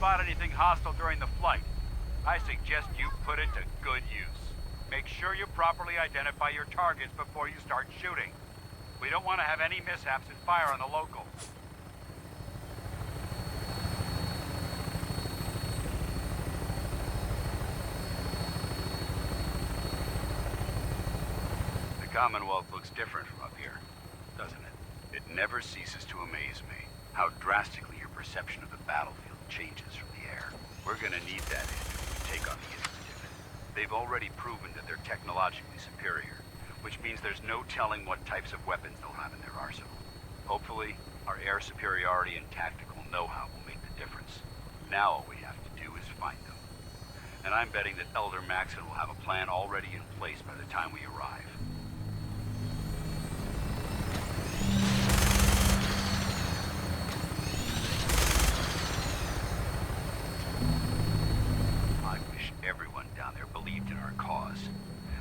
spot anything hostile during the flight, I suggest you put it to good use. Make sure you properly identify your targets before you start shooting. We don't want to have any mishaps and fire on the locals. The Commonwealth looks different from up here, doesn't it? It never ceases to amaze me how drastically your perception of the battlefield changes from the air. We're gonna need that edge when we take on the Institute. They've already proven that they're technologically superior, which means there's no telling what types of weapons they'll have in their arsenal. Hopefully, our air superiority and tactical know-how will make the difference. Now all we have to do is find them. And I'm betting that Elder Maxson will have a plan already in place by the time we arrive. I wish everyone down there believed in our cause,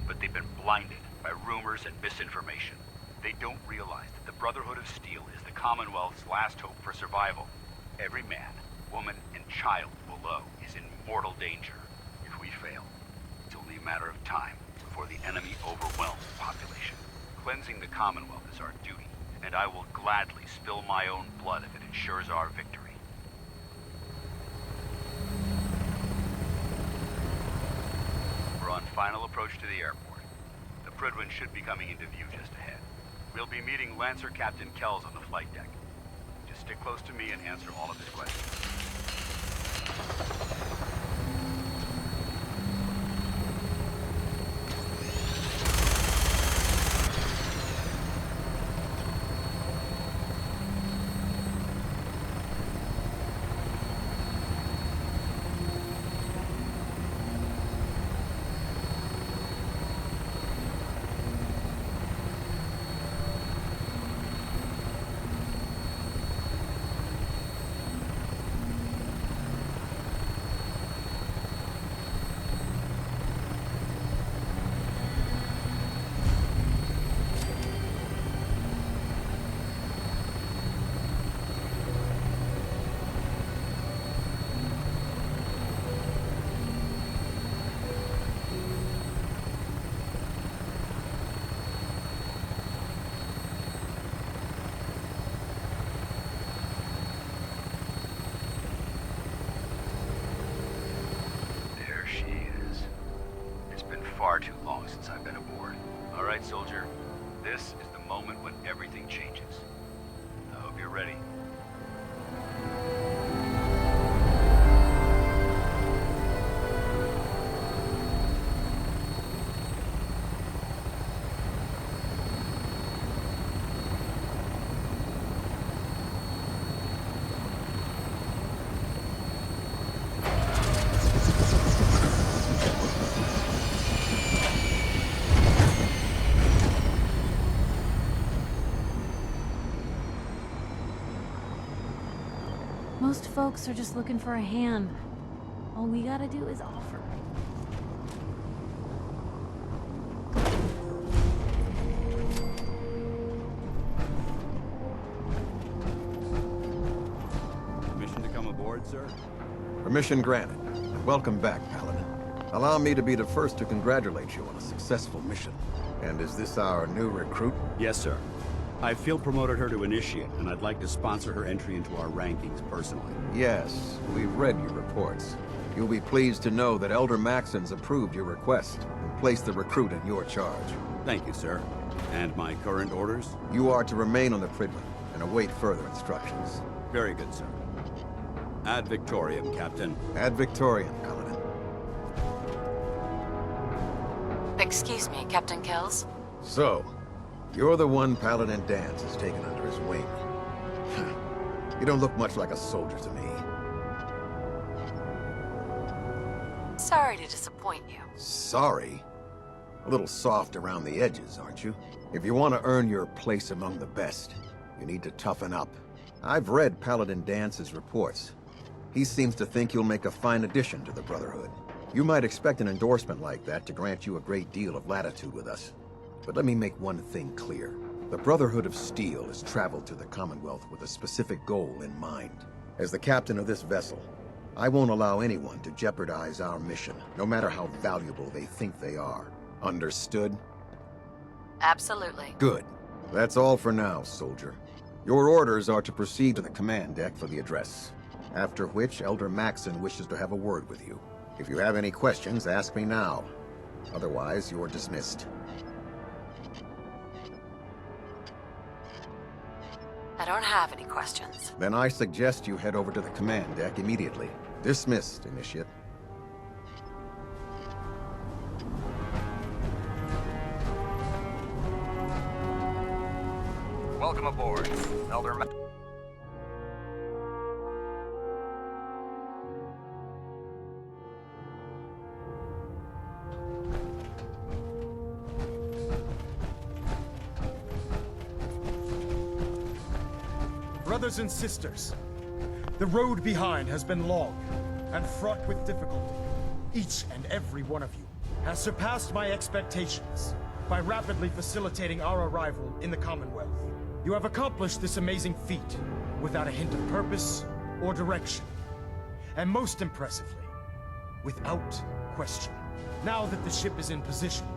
but they've been blinded by rumors and misinformation. They don't realize that the Brotherhood of Steel is the Commonwealth's last hope for survival. Every man, woman, and child below is in mortal danger. If we fail, it's only a matter of time before the enemy overwhelms the population. Cleansing the Commonwealth is our duty, and I will gladly spill my own blood if it ensures our victory. We're on final approach to the airport. The Prydwen should be coming into view just ahead. We'll be meeting Lancer Captain Kells on the flight deck. Just stick close to me and answer all of his questions. Far too long since I've been aboard. All right, soldier. This is the moment when everything changes. I hope you're ready. Most folks are just looking for a hand. All we gotta do is offer. Permission to come aboard, sir? Permission granted. Welcome back, Paladin. Allow me to be the first to congratulate you on a successful mission. And is this our new recruit? Yes, sir. I field promoted her to Initiate, and I'd like to sponsor her entry into our rankings personally. Yes, we've read your reports. You'll be pleased to know that Elder Maxson's approved your request and placed the recruit in your charge. Thank you, sir. And my current orders? You are to remain on the Prydwen and await further instructions. Very good, sir. Ad Victoriam, Captain. Ad Victoriam, Paladin. Excuse me, Captain Kells. So, you're the one Paladin Danse has taken under his wing. You don't look much like a soldier to me. Sorry to disappoint you. Sorry? A little soft around the edges, aren't you? If you want to earn your place among the best, you need to toughen up. I've read Paladin Danse's reports. He seems to think you'll make a fine addition to the Brotherhood. You might expect an endorsement like that to grant you a great deal of latitude with us. But let me make one thing clear. The Brotherhood of Steel has traveled to the Commonwealth with a specific goal in mind. As the captain of this vessel, I won't allow anyone to jeopardize our mission, no matter how valuable they think they are. Understood? Absolutely. Good. That's all for now, soldier. Your orders are to proceed to the command deck for the address. After which, Elder Maxson wishes to have a word with you. If you have any questions, ask me now. Otherwise, you're dismissed. I don't have any questions. Then I suggest you head over to the command deck immediately. Dismissed, Initiate. Welcome aboard, Elder Ma- Brothers and sisters, the road behind has been long and fraught with difficulty. Each and every one of you has surpassed my expectations by rapidly facilitating our arrival in the Commonwealth. You have accomplished this amazing feat without a hint of purpose or direction. And most impressively, without question. Now that the ship is in position,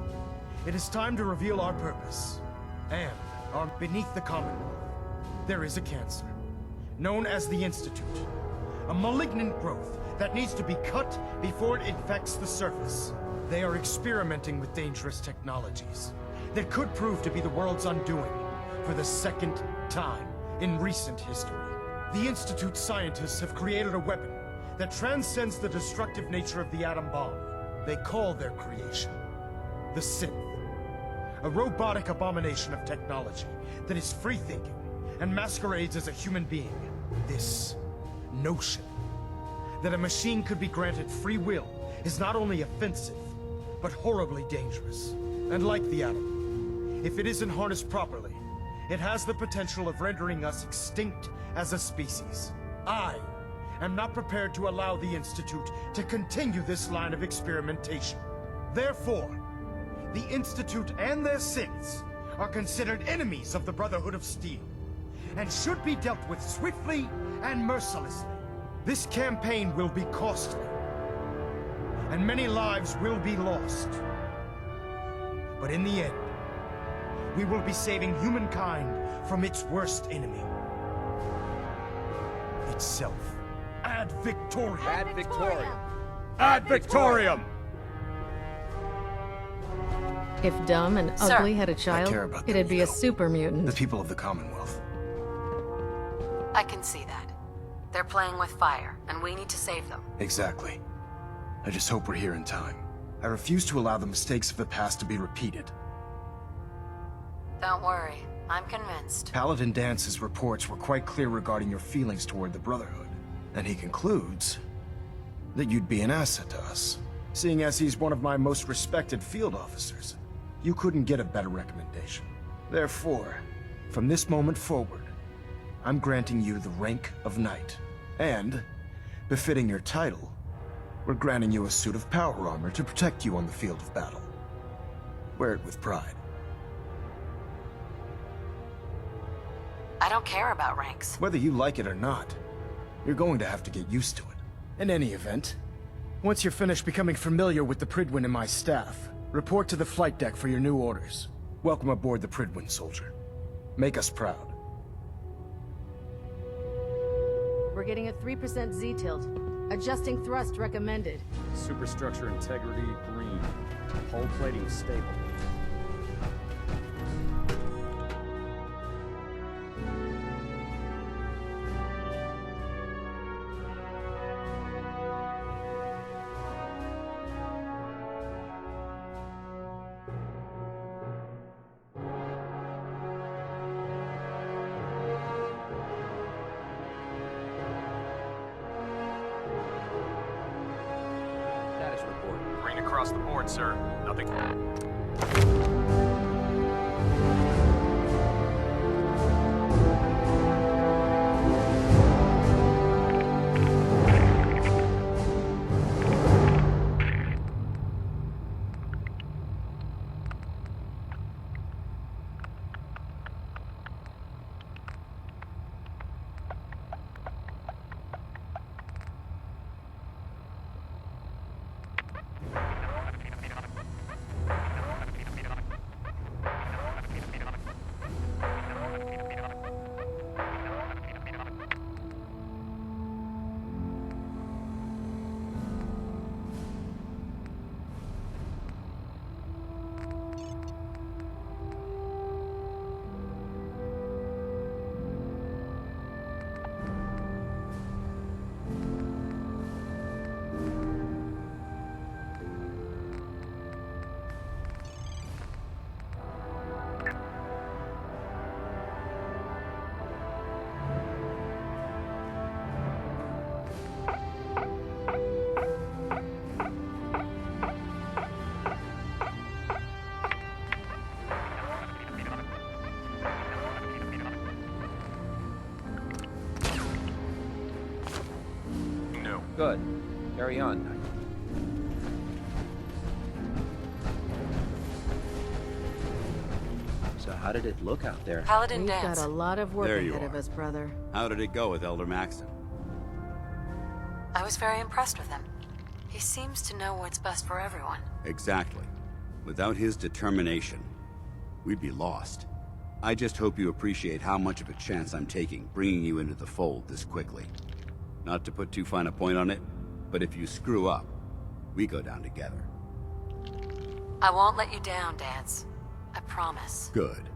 it is time to reveal our purpose. And beneath the Commonwealth, there is a cancer, known as the Institute. A malignant growth that needs to be cut before it infects the surface. They are experimenting with dangerous technologies that could prove to be the world's undoing for the second time in recent history. The Institute scientists have created a weapon that transcends the destructive nature of the atom bomb. They call their creation the Synth. A robotic abomination of technology that is free-thinking and masquerades as a human being. This notion that a machine could be granted free will is not only offensive, but horribly dangerous. And like the atom, if it isn't harnessed properly, it has the potential of rendering us extinct as a species. I am not prepared to allow the Institute to continue this line of experimentation. Therefore, the Institute and their synths are considered enemies of the Brotherhood of Steel, and should be dealt with swiftly and mercilessly. This campaign will be costly, and many lives will be lost. But in the end, we will be saving humankind from its worst enemy. Itself. Ad Victoriam! Ad Victoriam! Ad Victoriam! If Dumb and Sir. Ugly had a child, care about it'd them, be you a know. super mutant. The people of the Commonwealth. I can see that. They're playing with fire, and we need to save them. Exactly. I just hope we're here in time. I refuse to allow the mistakes of the past to be repeated. Don't worry, I'm convinced. Paladin Dance's reports were quite clear regarding your feelings toward the Brotherhood. And he concludes that you'd be an asset to us. Seeing as he's one of my most respected field officers, you couldn't get a better recommendation. Therefore, from this moment forward, I'm granting you the rank of Knight. And, befitting your title, we're granting you a suit of power armor to protect you on the field of battle. Wear it with pride. I don't care about ranks. Whether you like it or not, you're going to have to get used to it. In any event, once you're finished becoming familiar with the Prydwen and my staff, report to the flight deck for your new orders. Welcome aboard the Prydwen, soldier. Make us proud. We're getting a 3% Z-tilt. Adjusting thrust recommended. Superstructure integrity green. Hull plating stable. Status report. Green across the board, sir. Nothing. new. Good. Carry on, Knight. So how did it look out there? Paladin We've Dance. got a lot of work There you ahead of are. us, brother. How did it go with Elder Maxon? I was very impressed with him. He seems to know what's best for everyone. Exactly. Without his determination, we'd be lost. I just hope you appreciate how much of a chance I'm taking bringing you into the fold this quickly. Not to put too fine a point on it, but if you screw up, we go down together. I won't let you down, Dance. I promise. Good.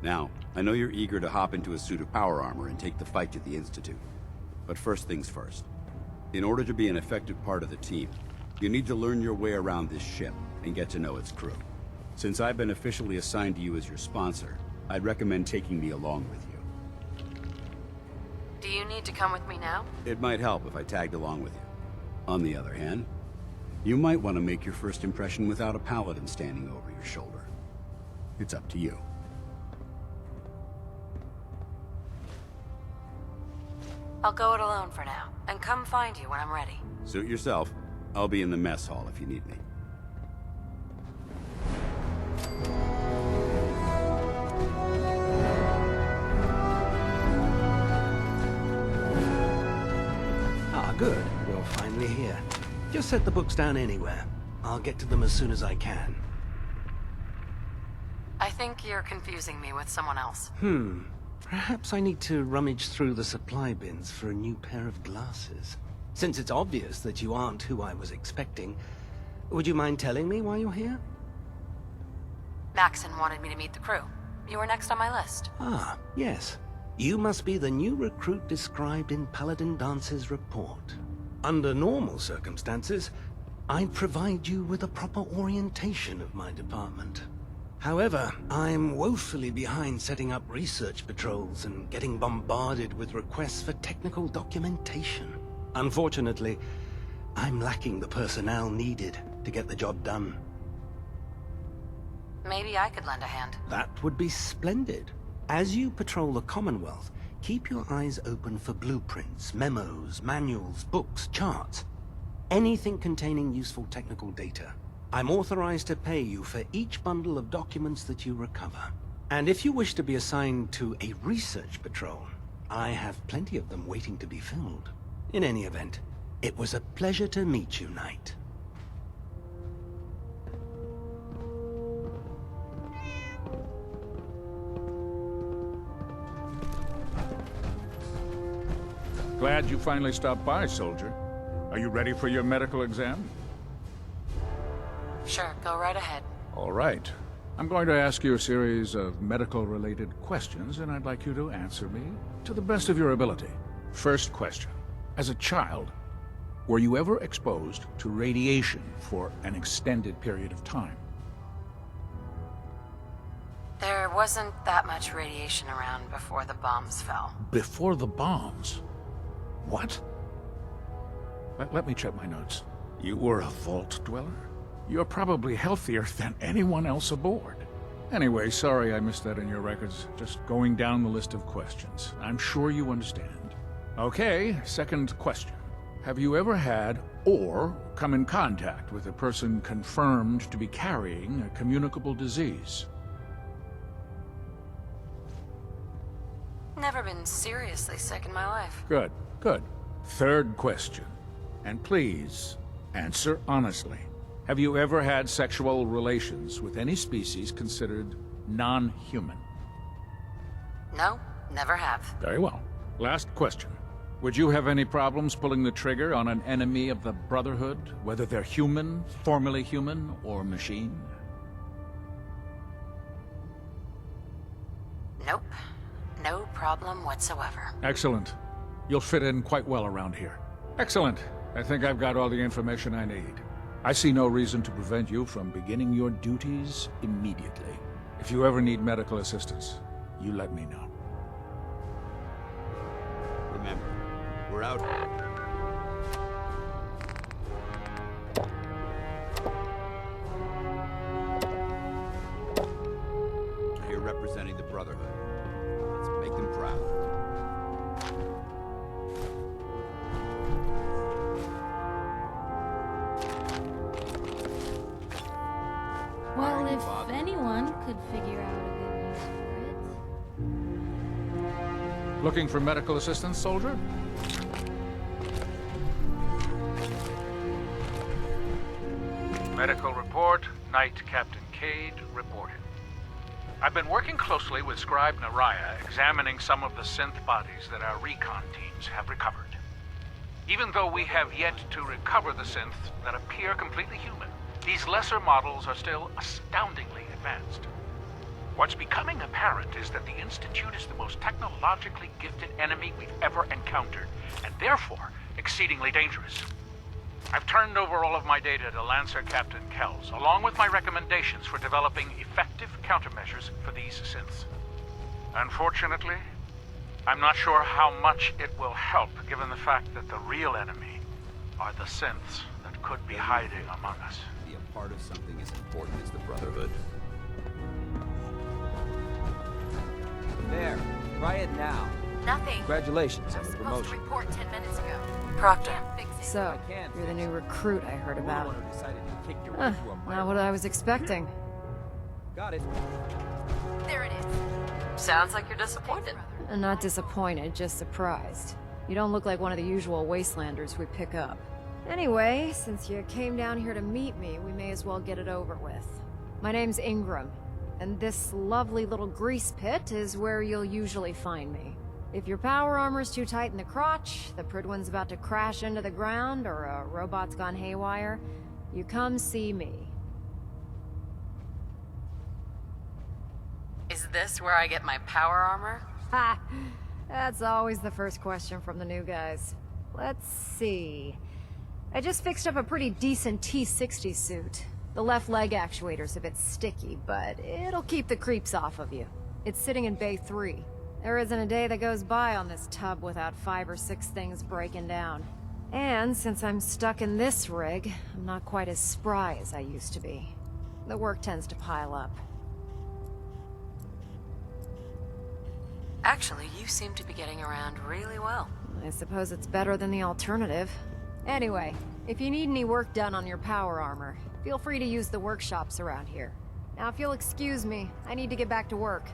Now, I know you're eager to hop into a suit of power armor and take the fight to the Institute. But first things first. In order to be an effective part of the team, you need to learn your way around this ship and get to know its crew. Since I've been officially assigned to you as your sponsor, I'd recommend taking me along with you. Do you need to come with me now? It might help if I tagged along with you. On the other hand, you might want to make your first impression without a paladin standing over your shoulder. It's up to you. I'll go it alone for now, and come find you when I'm ready. Suit yourself. I'll be in the mess hall if you need me. Ah, good. You're finally here. Just set the books down anywhere. I'll get to them as soon as I can. I think you're confusing me with someone else. Perhaps I need to rummage through the supply bins for a new pair of glasses. Since it's obvious that you aren't who I was expecting, would you mind telling me why you're here? Maxon wanted me to meet the crew. You were next on my list. Ah, yes. You must be the new recruit described in Paladin Dance's report. Under normal circumstances, I'd provide you with a proper orientation of my department. However, I'm woefully behind setting up research patrols and getting bombarded with requests for technical documentation. Unfortunately, I'm lacking the personnel needed to get the job done. Maybe I could lend a hand. That would be splendid. As you patrol the Commonwealth, keep your eyes open for blueprints, memos, manuals, books, charts. Anything containing useful technical data. I'm authorized to pay you for each bundle of documents that you recover. And if you wish to be assigned to a research patrol, I have plenty of them waiting to be filled. In any event, it was a pleasure to meet you, Knight. Glad you finally stopped by, soldier. Are you ready for your medical exam? Sure, go right ahead. All right. I'm going to ask you a series of medical-related questions, and I'd like you to answer me to the best of your ability. First question. As a child, were you ever exposed to radiation for an extended period of time? There wasn't that much radiation around before the bombs fell. Before the bombs? What? Let me check my notes. You were a vault dweller? You're probably healthier than anyone else aboard. Anyway, sorry I missed that in your records. Just going down the list of questions. I'm sure you understand. Okay, second question. Have you ever had or come in contact with a person confirmed to be carrying a communicable disease? Never been seriously sick in my life. Good, good. Third question. And please, answer honestly. Have you ever had sexual relations with any species considered non-human? No, never have. Very well. Last question. Would you have any problems pulling the trigger on an enemy of the Brotherhood, whether they're human, formerly human, or machine? Nope. No problem whatsoever. Excellent. You'll fit in quite well around here. Excellent. I think I've got all the information I need. I see no reason to prevent you from beginning your duties immediately. If you ever need medical assistance, you let me know. Remember, we're out. You're representing the Brotherhood. Let's make them proud. could figure out a good use for it. Looking for medical assistance, soldier? Medical report, Knight Captain Cade reported. I've been working closely with Scribe Naraya, examining some of the synth bodies that our recon teams have recovered. Even though we have yet to recover the synths that appear completely human, these lesser models are still astoundingly advanced. What's becoming apparent is that the Institute is the most technologically gifted enemy we've ever encountered, and therefore exceedingly dangerous. I've turned over all of my data to Lancer Captain Kells, along with my recommendations for developing effective countermeasures for these synths. Unfortunately, I'm not sure how much it will help, given the fact that the real enemy are the synths that could be hiding among us. Be a part of something as important as the Brotherhood. There. Try it now. Nothing. Congratulations I on was the supposed to promotion. report 10 minutes ago. Proctor. So, you're the new recruit I heard about. Decided to kick your way through a Not what I was expecting. Got it. There it is. Sounds like you're disappointed. I'm not disappointed, just surprised. You don't look like one of the usual wastelanders we pick up. Anyway, since you came down here to meet me, we may as well get it over with. My name's Ingram, and this lovely little grease pit is where you'll usually find me. If your power armor's too tight in the crotch, the Pridwen's about to crash into the ground, or a robot's gone haywire, you come see me. Is this where I get my power armor? Ha! That's always the first question from the new guys. Let's see. I just fixed up a pretty decent T-60 suit. The left leg actuator's a bit sticky, but it'll keep the creeps off of you. It's sitting in Bay 3. There isn't a day that goes by on this tub without 5 or 6 things breaking down. And since I'm stuck in this rig, I'm not quite as spry as I used to be. The work tends to pile up. Actually, you seem to be getting around really well. I suppose it's better than the alternative. Anyway, if you need any work done on your power armor, feel free to use the workshops around here. Now, if you'll excuse me, I need to get back to work.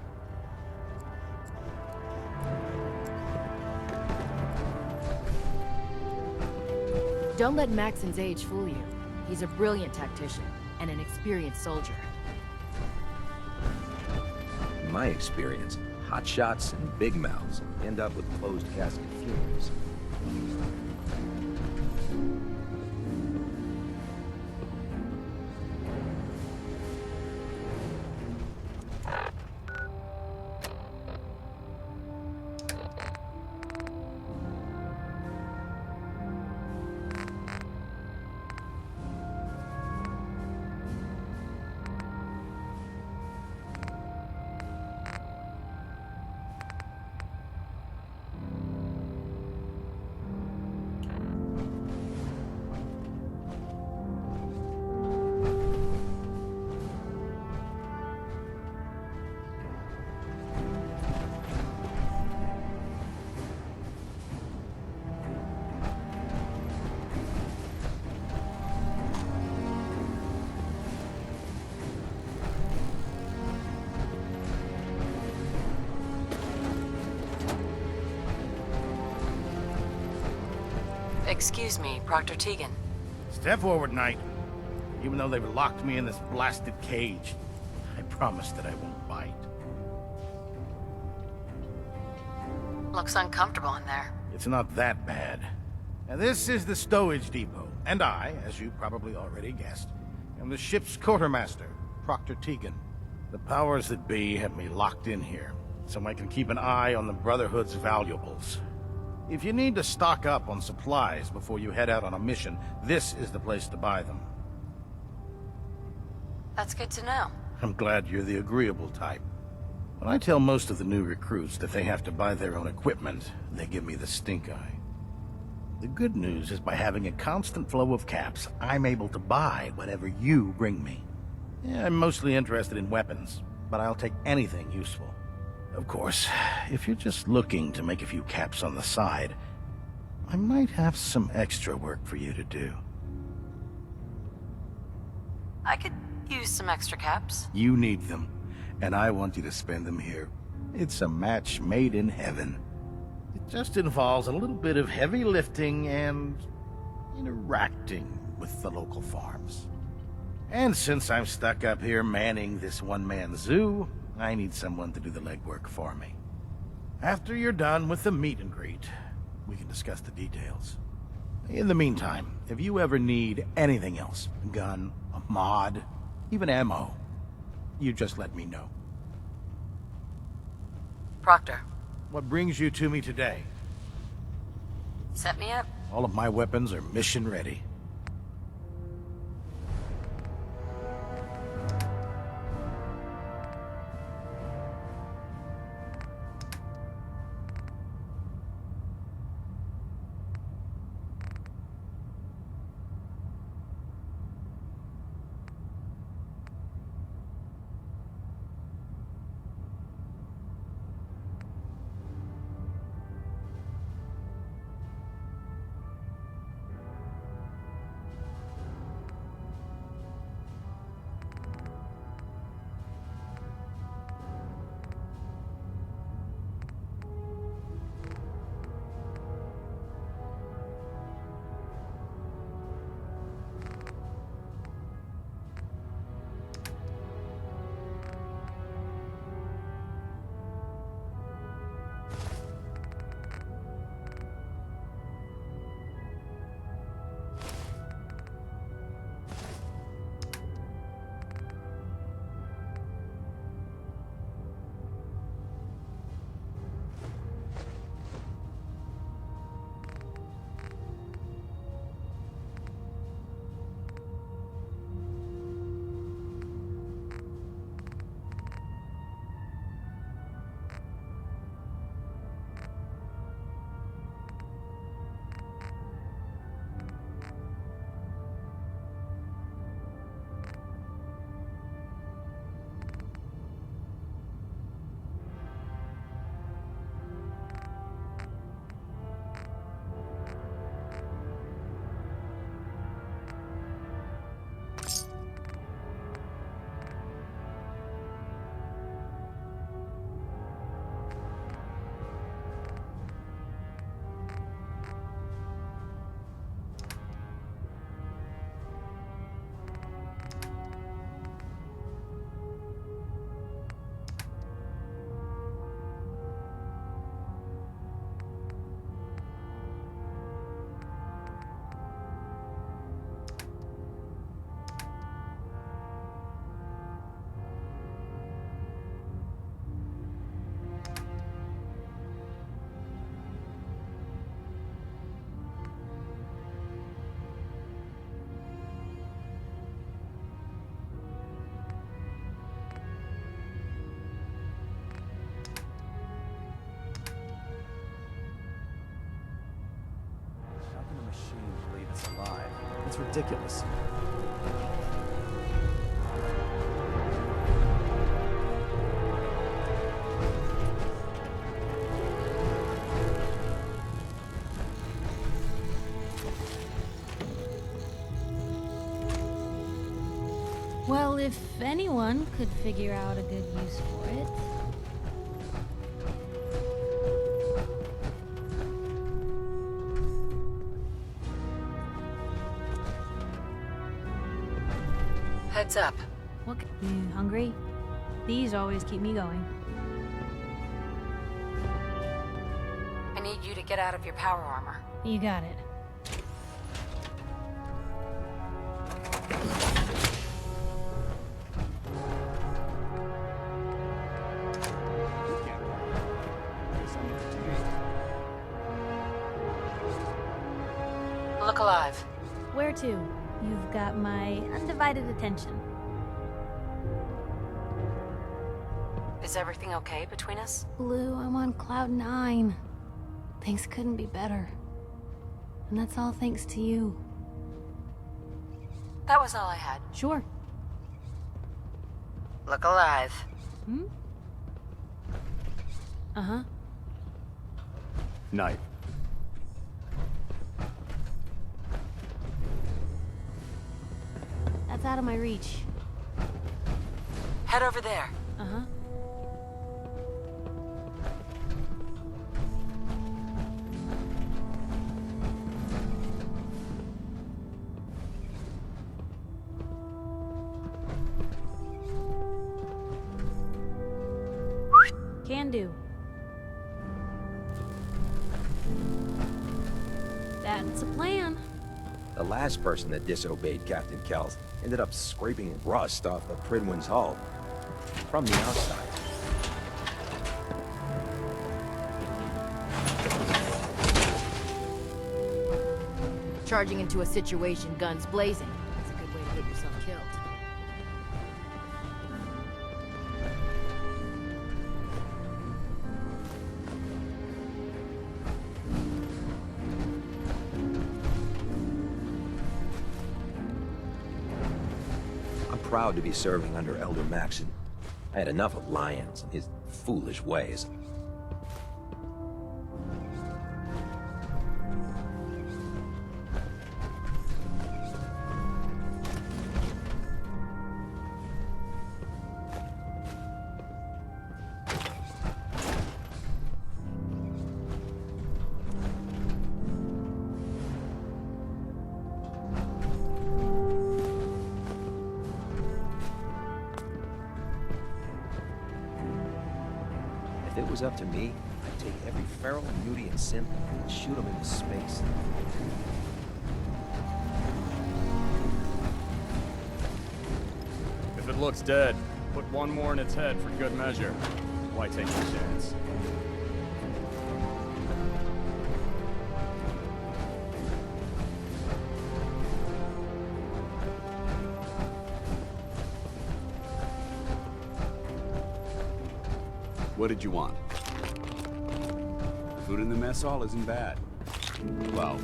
Don't let Maxon's age fool you. He's a brilliant tactician and an experienced soldier. In my experience, hot shots and big mouths end up with closed casket funerals. Excuse me, Proctor Tegan. Step forward, Knight. Even though they've locked me in this blasted cage, I promise that I won't bite. Looks uncomfortable in there. It's not that bad. Now, this is the stowage depot, and I, as you probably already guessed, am the ship's quartermaster, Proctor Tegan. The powers that be have me locked in here, so I can keep an eye on the Brotherhood's valuables. If you need to stock up on supplies before you head out on a mission, this is the place to buy them. That's good to know. I'm glad you're the agreeable type. When I tell most of the new recruits that they have to buy their own equipment, they give me the stink eye. The good news is by having a constant flow of caps, I'm able to buy whatever you bring me. Yeah, I'm mostly interested in weapons, but I'll take anything useful. Of course, if you're just looking to make a few caps on the side, I might have some extra work for you to do. I could use some extra caps. You need them. and I want you to spend them here. It's a match made in heaven. It just involves a little bit of heavy lifting and interacting with the local farms. And since I'm stuck up here manning this one-man zoo, I need someone to do the legwork for me. After you're done with the meet and greet, we can discuss the details. In the meantime, if you ever need anything else, a gun, a mod, even ammo, you just let me know. Proctor. What brings you to me today? Set me up? All of my weapons are mission ready. It's ridiculous. Well, if anyone could figure out a good use for it. Heads up. What? You hungry? These always keep me going. I need you to get out of your power armor. You got it. Look alive. Where to? You've got my undivided attention. Is everything okay between us? Blue, I'm on cloud 9. Things couldn't be better. And that's all thanks to you. That was all I had. Sure. Look alive. Hmm? Uh-huh. Knife. That's out of my reach. Head over there. Uh-huh. Can do. That's a plan. The last person that disobeyed Captain Kells ended up scraping rust off the Pridwin's hull from the outside. Charging into a situation, guns blazing. That's a good way to get yourself killed. I'm proud to be serving under Elder Maxson. I had enough of Lyons and his foolish ways. If it was up to me, I'd take every feral, mutie, and synth and shoot them into space. If it looks dead, put one more in its head for good measure. Why take the chance? What did you want? Food in the mess hall isn't bad. Well,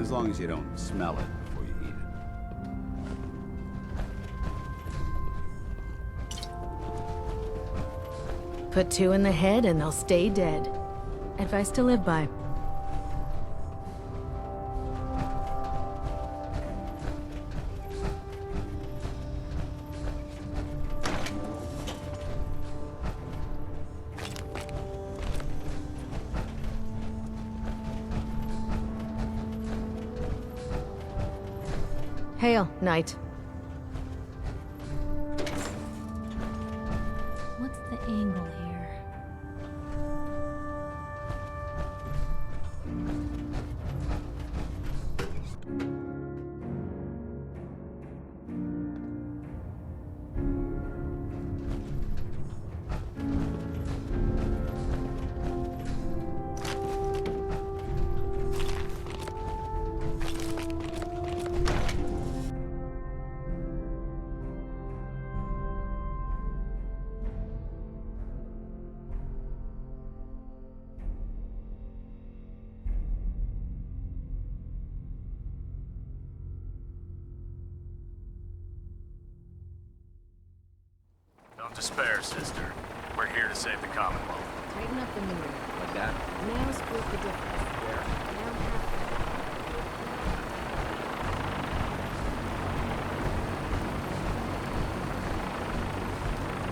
as long as you don't smell it before you eat it. Put two in the head and they'll stay dead. Advice to live by. Hail, Knight. What's the angle here? Don't despair, sister. We're here to save the Commonwealth. Tighten up the mood. Like that? Now split the difference.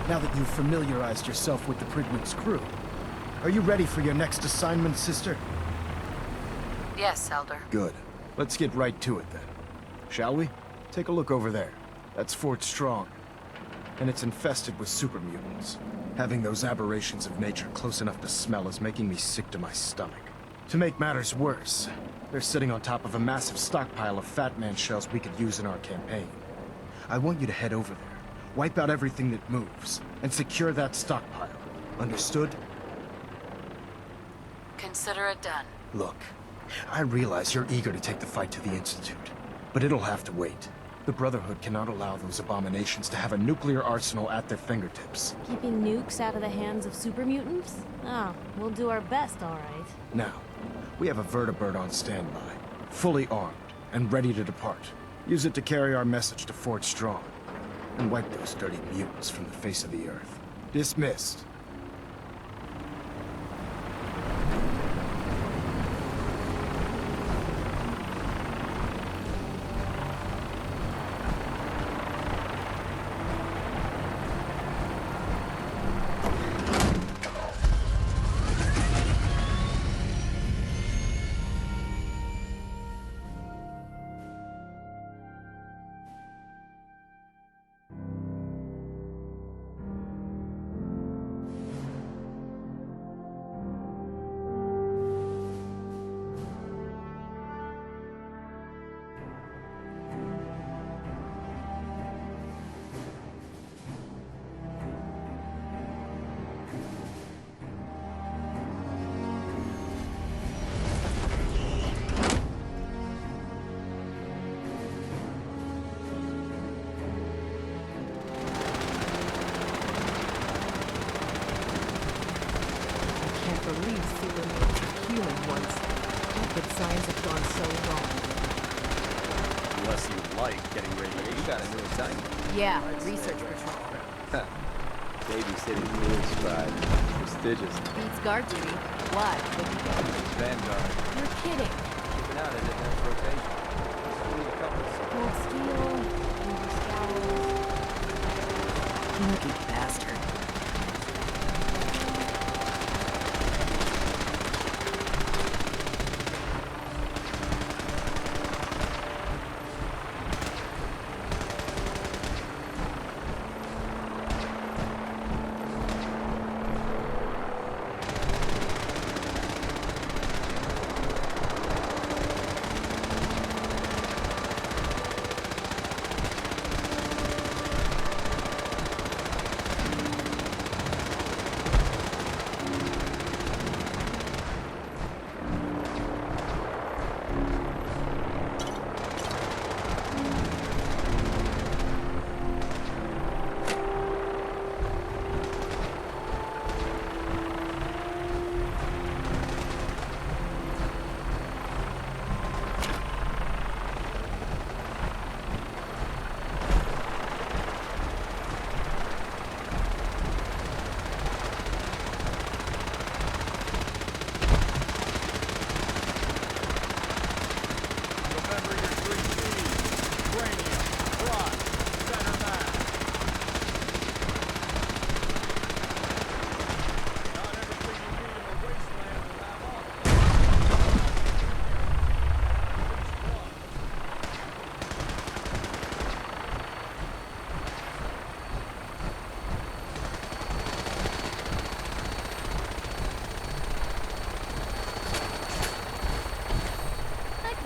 Now Now that you've familiarized yourself with the Pridwin's crew, are you ready for your next assignment, sister? Yes, Elder. Good. Let's get right to it then. Shall we? Take a look over there. That's Fort Strong. And it's infested with super mutants. Having those aberrations of nature close enough to smell is making me sick to my stomach. To make matters worse, they're sitting on top of a massive stockpile of Fat Man shells we could use in our campaign. I want you to head over there, wipe out everything that moves, and secure that stockpile. Understood? Consider it done. Look, I realize you're eager to take the fight to the Institute, but it'll have to wait. The Brotherhood cannot allow those abominations to have a nuclear arsenal at their fingertips. Keeping nukes out of the hands of super mutants? Oh, we'll do our best, all right. Now, we have a vertibird on standby, fully armed, and ready to depart. Use it to carry our message to Fort Strong, and wipe those dirty mutants from the face of the earth. Dismissed. super mutants are human ones. How could science have gone so wrong? Unless you like getting radiation. You got a new assignment. Yeah, research patrol. Babysitting field scribe. Prestigious. Beats guard duty. Why? Vanguard. You're kidding. Keeping out as it has rotation. Only a couple of Cold steel, Uber scowls. Lucky bastard.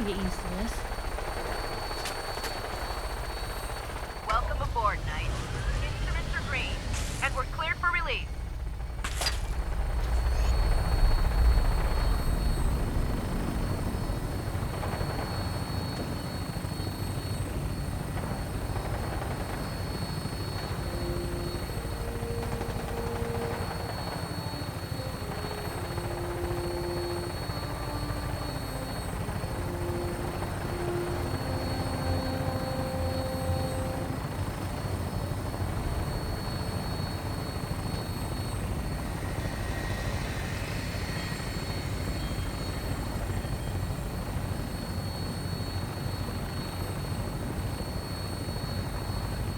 Get used to this. Welcome aboard, Knight. Instruments are green, and we're cleared for release.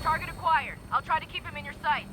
Target acquired. I'll try to keep him in your sight.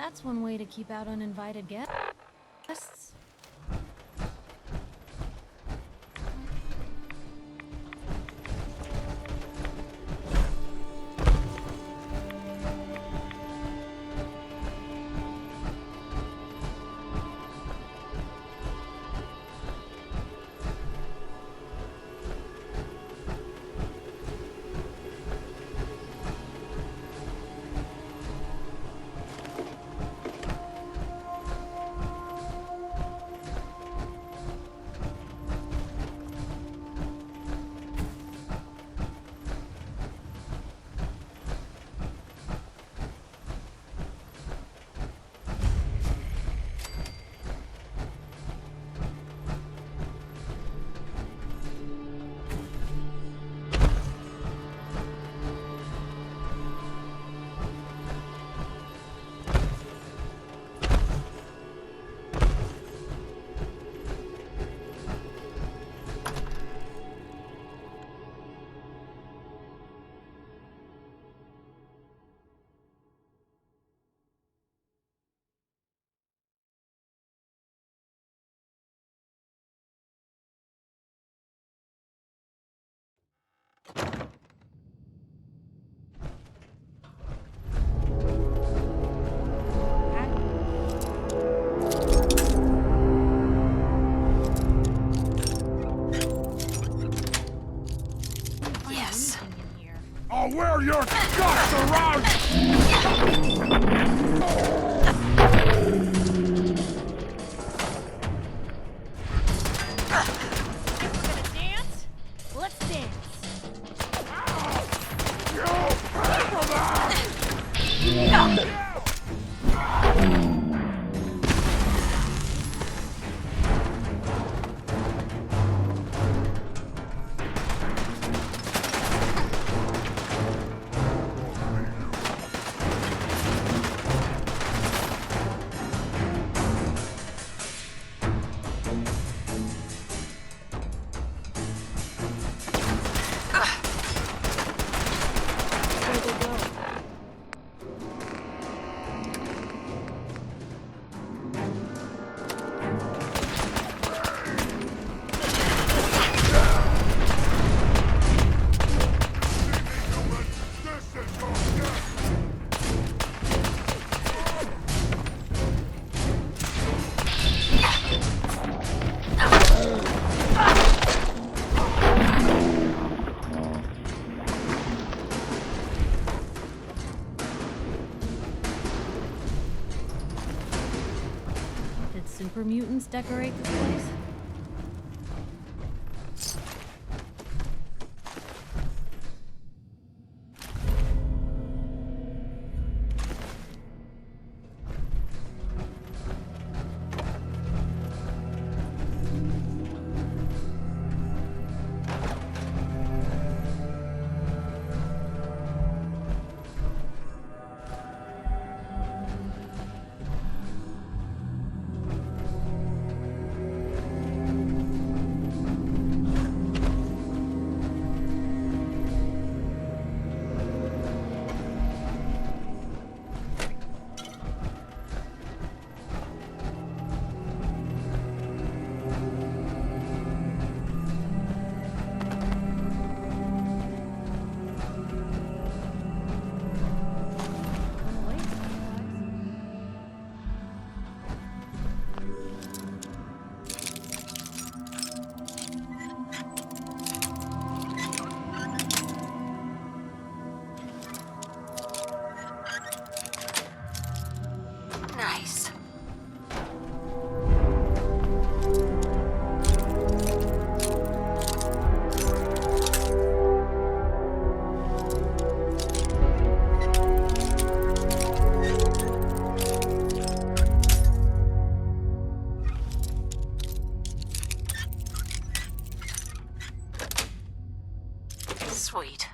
That's one way to keep out uninvited guests. I'll wear your guts around! Let's dance. Did super mutants decorate this place? Nice. Sweet.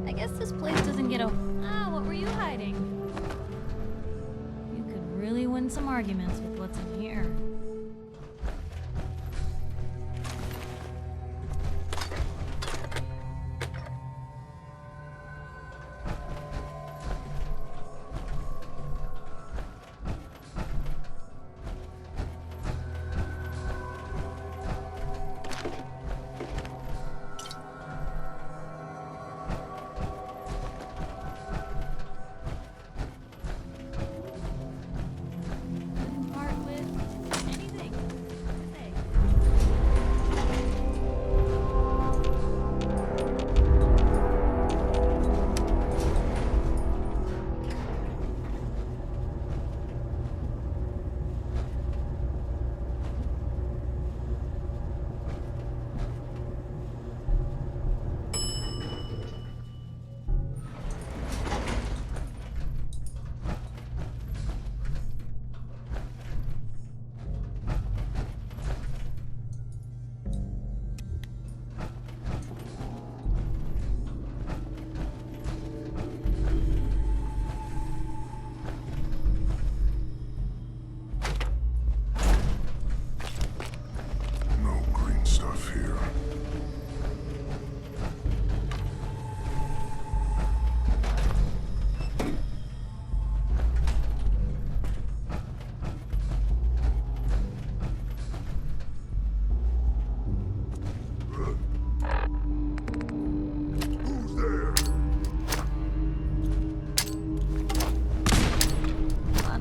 I guess this place doesn't get a... Ah, what were you hiding? arguments with what's in here.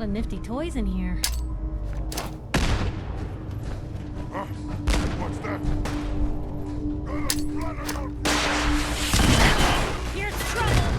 Nifty toys in here. What's that? Here's trouble!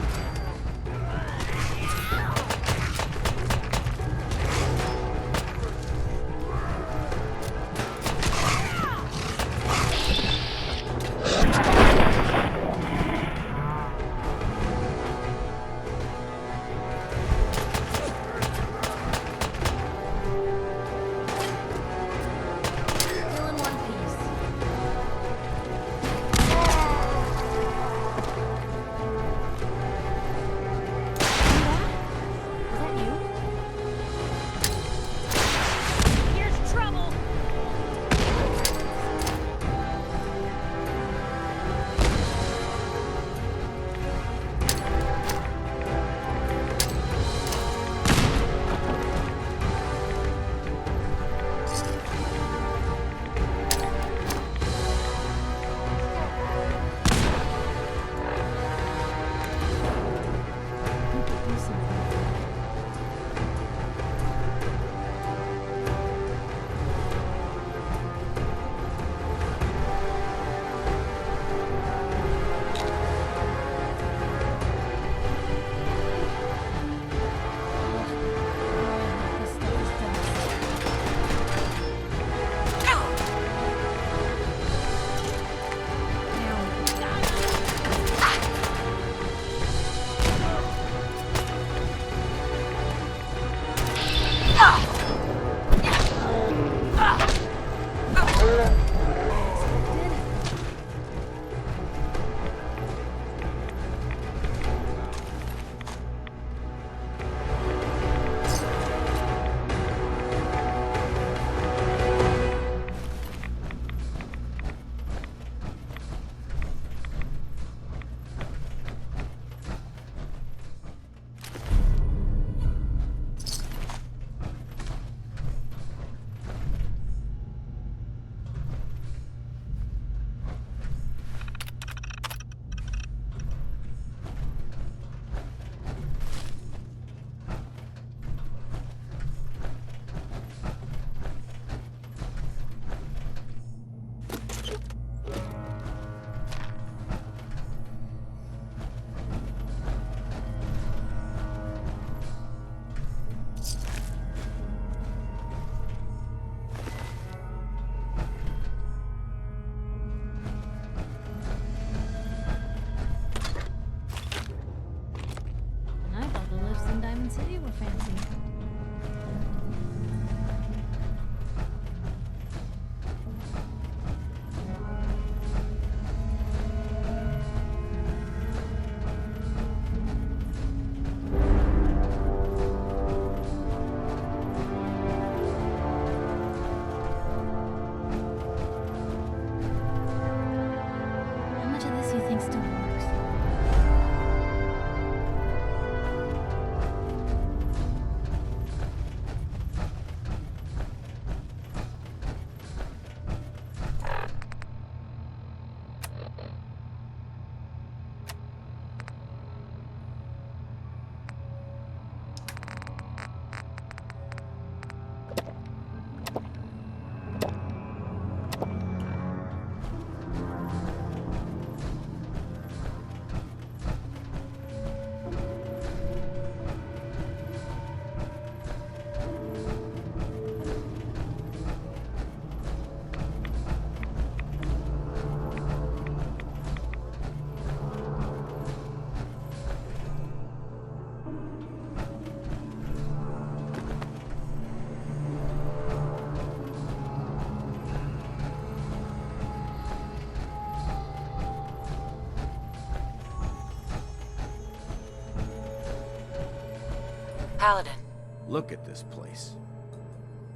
Paladin. Look at this place.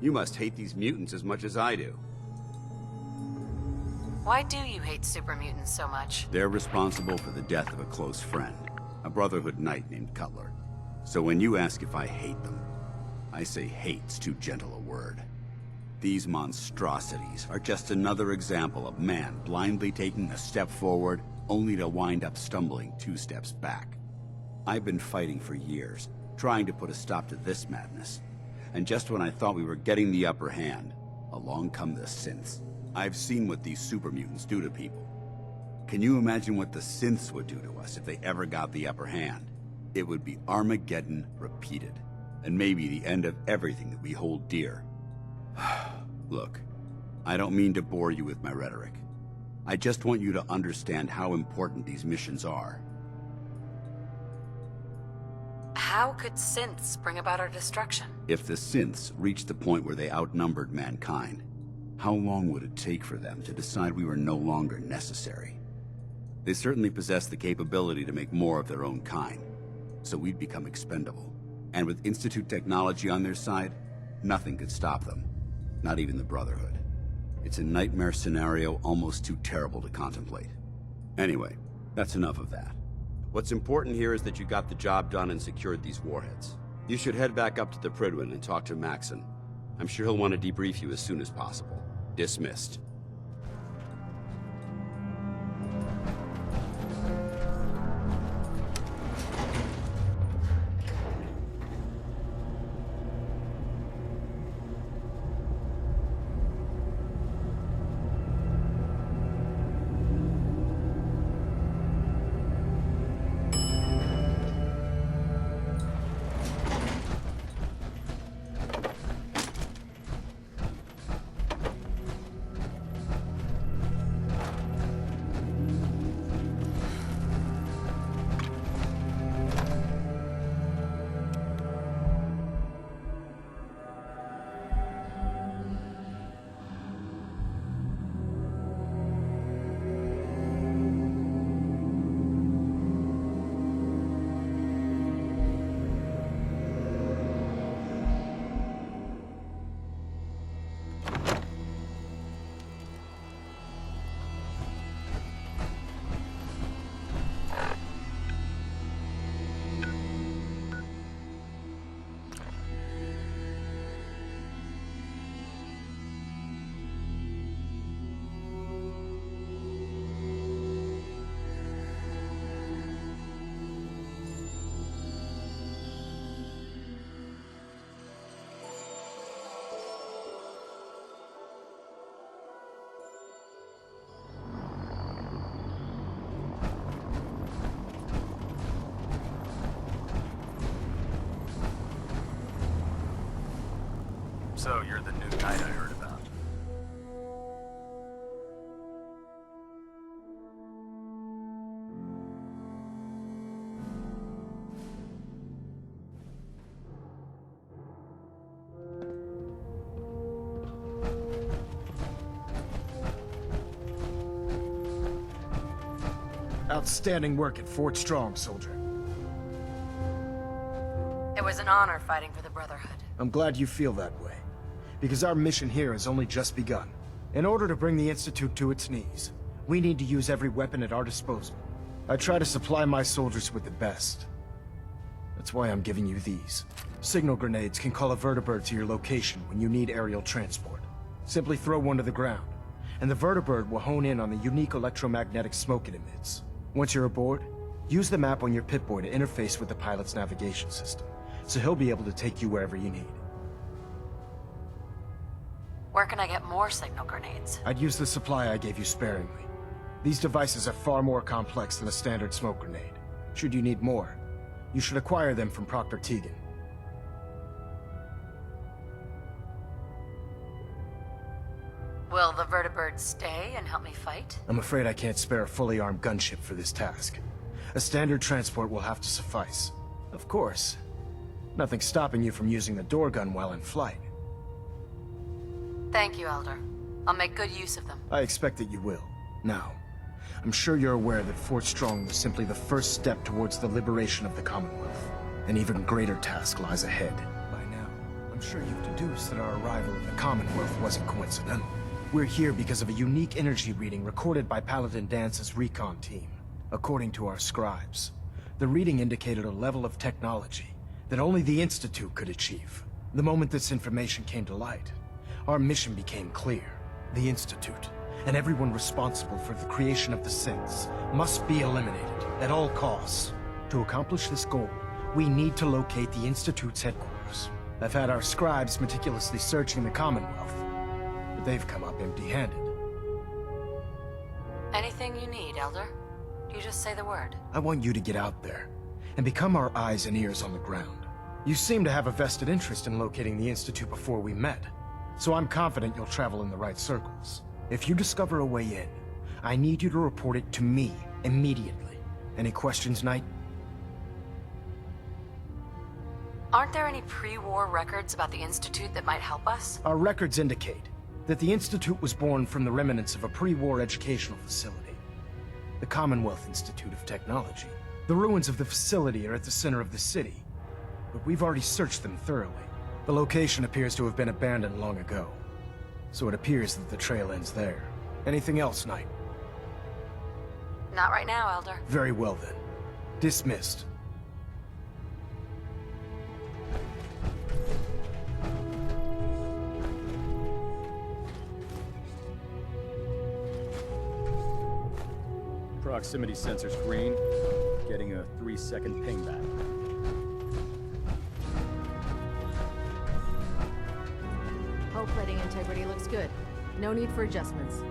You must hate these mutants as much as I do. Why do you hate super mutants so much? They're responsible for the death of a close friend, a Brotherhood knight named Cutler. So when you ask if I hate them, I say hate's too gentle a word. These monstrosities are just another example of man blindly taking a step forward, only to wind up stumbling 2 steps back. I've been fighting for years, trying to put a stop to this madness. And just when I thought we were getting the upper hand, along come the synths. I've seen what these super mutants do to people. Can you imagine what the synths would do to us if they ever got the upper hand? It would be Armageddon repeated, and maybe the end of everything that we hold dear. Look, I don't mean to bore you with my rhetoric. I just want you to understand how important these missions are. How could synths bring about our destruction? If the synths reached the point where they outnumbered mankind, how long would it take for them to decide we were no longer necessary? They certainly possess the capability to make more of their own kind, so we'd become expendable. And with Institute technology on their side, nothing could stop them. Not even the Brotherhood. It's a nightmare scenario almost too terrible to contemplate. Anyway, that's enough of that. What's important here is that you got the job done and secured these warheads. You should head back up to the Prydwen and talk to Maxson. I'm sure he'll want to debrief you as soon as possible. Dismissed. So you're the new knight I heard about. Outstanding work at Fort Strong, soldier. It was an honor fighting for the Brotherhood. I'm glad you feel that way, because our mission here has only just begun. In order to bring the Institute to its knees, we need to use every weapon at our disposal. I try to supply my soldiers with the best. That's why I'm giving you these. Signal grenades can call a vertibird to your location when you need aerial transport. Simply throw one to the ground, and the vertibird will hone in on the unique electromagnetic smoke it emits. Once you're aboard, use the map on your Pip-Boy to interface with the pilot's navigation system, so he'll be able to take you wherever you need. Where can I get more signal grenades? I'd use the supply I gave you sparingly. These devices are far more complex than a standard smoke grenade. Should you need more, you should acquire them from Proctor Tegan. Will the vertibird stay and help me fight? I'm afraid I can't spare a fully armed gunship for this task. A standard transport will have to suffice. Of course, nothing stopping you from using the door gun while in flight. Thank you, Elder. I'll make good use of them. I expect that you will. Now, I'm sure you're aware that Fort Strong was simply the first step towards the liberation of the Commonwealth. An even greater task lies ahead. By now, I'm sure you've deduced that our arrival in the Commonwealth wasn't coincidental. We're here because of a unique energy reading recorded by Paladin Dance's recon team. According to our scribes, the reading indicated a level of technology that only the Institute could achieve. The moment this information came to light, our mission became clear. The Institute, and everyone responsible for the creation of the synths, must be eliminated at all costs. To accomplish this goal, we need to locate the Institute's headquarters. I've had our scribes meticulously searching the Commonwealth, but they've come up empty-handed. Anything you need, Elder? You just say the word. I want you to get out there and become our eyes and ears on the ground. You seem to have a vested interest in locating the Institute before we met, so I'm confident you'll travel in the right circles. If you discover a way in, I need you to report it to me immediately. Any questions, Knight? Aren't there any pre-war records about the Institute that might help us? Our records indicate that the Institute was born from the remnants of a pre-war educational facility, the Commonwealth Institute of Technology. The ruins of the facility are at the center of the city, but we've already searched them thoroughly. The location appears to have been abandoned long ago, so it appears that the trail ends there. Anything else, Knight? Not right now, Elder. Very well then. Dismissed. Proximity sensors green. Getting a 3-second ping back. Hull plating integrity looks good. No need for adjustments.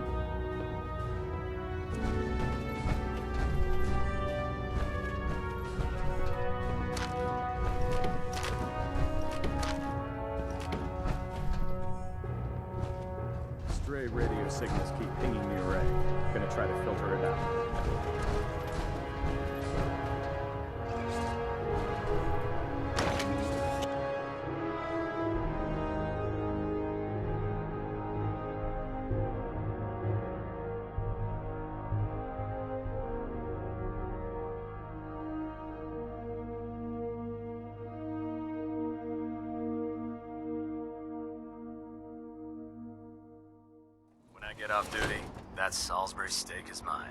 Stray radio signals keep pinging the array. Gonna try to filter it out. When I get off duty, that Salisbury steak is mine.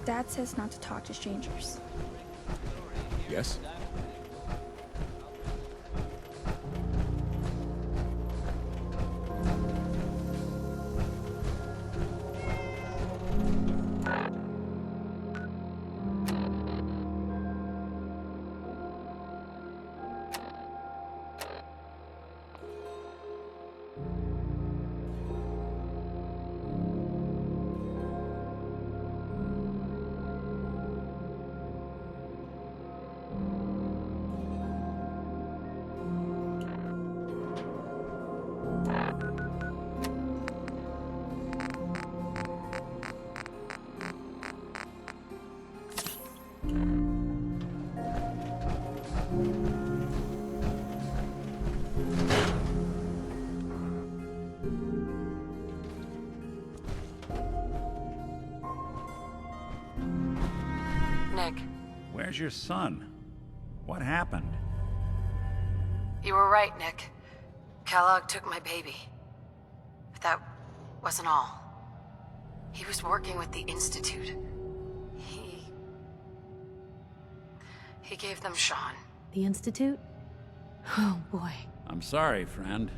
Dad says not to talk to strangers. Yes? Where's your son? What happened? You were right, Nick. Kellogg took my baby. But that wasn't all. He was working with the Institute. He gave them Sean. The Institute? Oh, boy. I'm sorry, friend.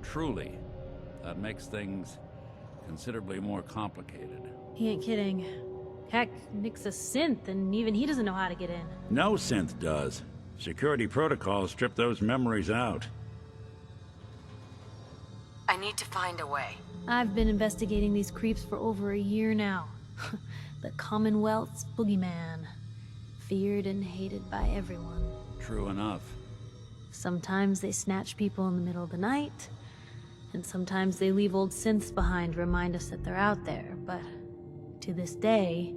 Truly. That makes things considerably more complicated. He ain't kidding. Heck, Nick's a synth, and even he doesn't know how to get in. No synth does. Security protocols strip those memories out. I need to find a way. I've been investigating these creeps for over a year now. The Commonwealth's boogeyman. Feared and hated by everyone. True enough. Sometimes they snatch people in the middle of the night, and sometimes they leave old synths behind to remind us that they're out there, but to this day,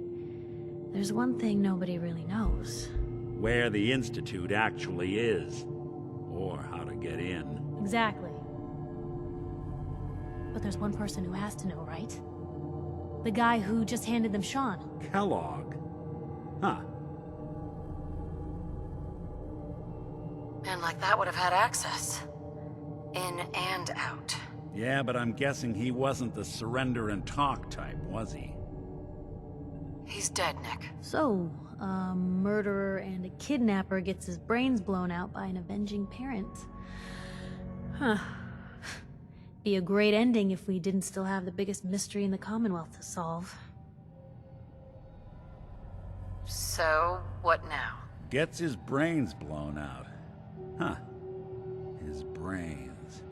there's one thing nobody really knows. Where the Institute actually is. Or how to get in. Exactly. But there's one person who has to know, right? The guy who just handed them Sean. Kellogg. Huh. And like that would have had access. In and out. Yeah, but I'm guessing he wasn't the surrender and talk type, was he? He's dead, Nick. So, a murderer and a kidnapper gets his brains blown out by an avenging parent. Huh. Be a great ending if we didn't still have the biggest mystery in the Commonwealth to solve. So, what now? Gets his brains blown out. Huh. His brains.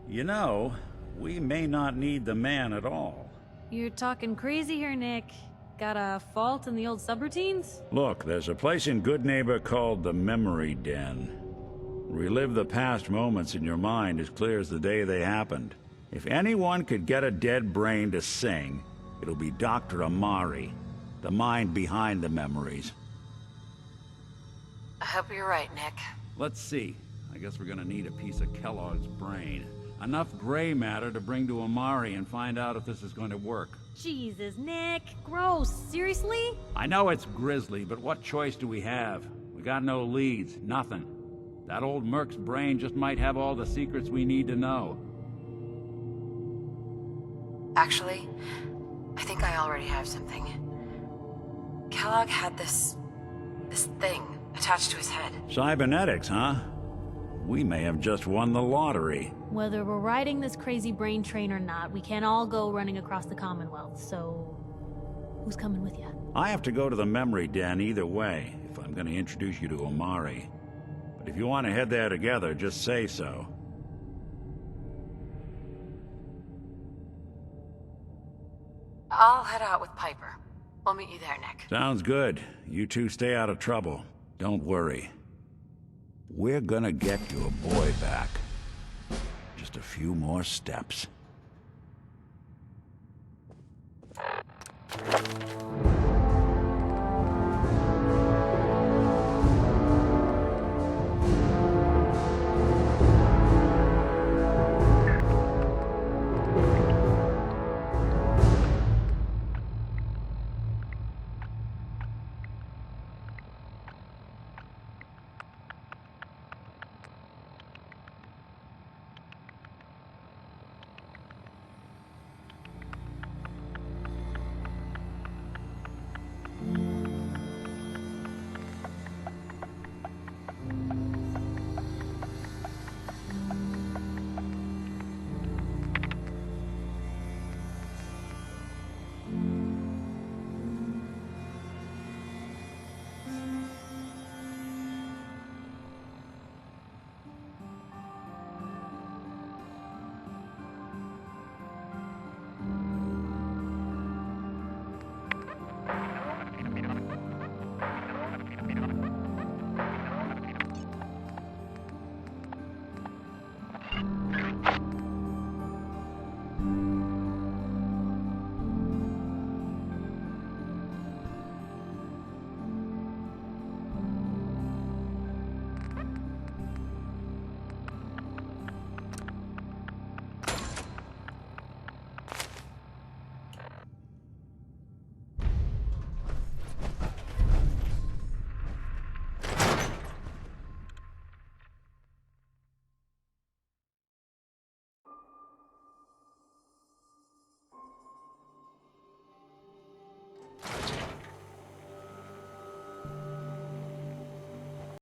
You know, we may not need the man at all. You're talking crazy here, Nick. Got a fault in the old subroutines? Look, there's a place in Goodneighbor called the Memory Den. Relive the past moments in your mind as clear as the day they happened. If anyone could get a dead brain to sing, it'll be Dr. Amari, the mind behind the memories. I hope you're right, Nick. Let's see. I guess we're gonna need a piece of Kellogg's brain. Enough gray matter to bring to Amari and find out if this is going to work. Jesus, Nick. Gross. Seriously? I know it's grisly, but what choice do we have? We got no leads, nothing. That old Merc's brain just might have all the secrets we need to know. Actually, I think I already have something. Kellogg had this thing attached to his head. Cybernetics, huh? We may have just won the lottery. Whether we're riding this crazy brain train or not, we can't all go running across the Commonwealth, so... who's coming with you? I have to go to the Memory Den either way, if I'm gonna introduce you to Amari. But if you want to head there together, just say so. I'll head out with Piper. We'll meet you there, Nick. Sounds good. You two stay out of trouble. Don't worry. We're gonna get your boy back. Just a few more steps.